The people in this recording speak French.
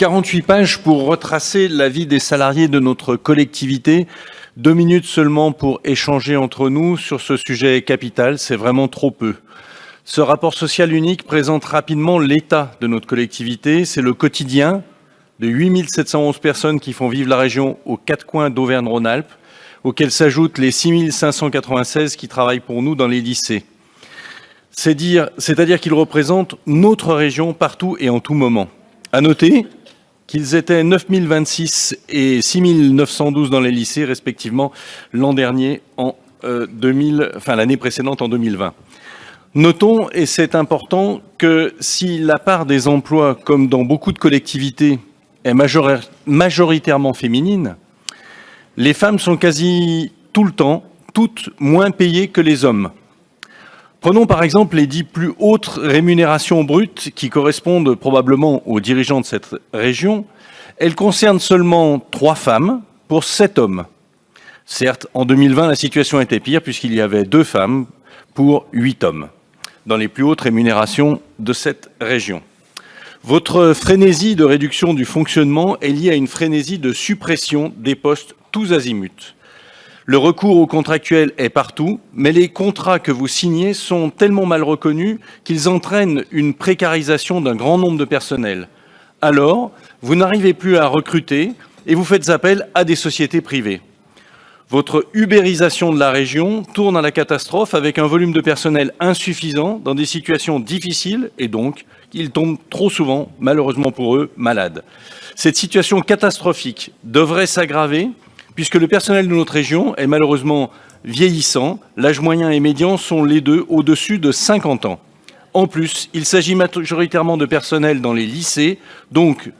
48 pages pour retracer la vie des salariés de notre collectivité. 2 minutes seulement pour échanger entre nous sur ce sujet capital, c'est vraiment trop peu. Ce rapport social unique présente rapidement l'état de notre collectivité. C'est le quotidien de 8 711 personnes qui font vivre la région aux 4 coins d'Auvergne-Rhône-Alpes, auxquels s'ajoutent les 6 596 qui travaillent pour nous dans les lycées. C'est-à-dire qu'ils représentent notre région partout et en tout moment. À noter qu'ils étaient 9 026 et 6 912 dans les lycées, respectivement, l'an dernier, l'année précédente, en 2020. Notons, et c'est important, que si la part des emplois, comme dans beaucoup de collectivités, est majoritairement féminine, les femmes sont quasi tout le temps, toutes moins payées que les hommes. Prenons par exemple les 10 plus hautes rémunérations brutes qui correspondent probablement aux dirigeants de cette région. Elles concernent seulement 3 femmes pour 7 hommes. Certes, en 2020, la situation était pire puisqu'il y avait 2 femmes pour 8 hommes dans les plus hautes rémunérations de cette région. Votre frénésie de réduction du fonctionnement est liée à une frénésie de suppression des postes tous azimuts. Le recours aux contractuels est partout, mais les contrats que vous signez sont tellement mal reconnus qu'ils entraînent une précarisation d'un grand nombre de personnels. Alors, vous n'arrivez plus à recruter et vous faites appel à des sociétés privées. Votre ubérisation de la région tourne à la catastrophe avec un volume de personnel insuffisant dans des situations difficiles et donc ils tombent trop souvent, malheureusement pour eux, malades. Cette situation catastrophique devrait s'aggraver puisque le personnel de notre région est malheureusement vieillissant. L'âge moyen et médian sont les deux au-dessus de 50 ans. En plus, il s'agit majoritairement de personnel dans les lycées, donc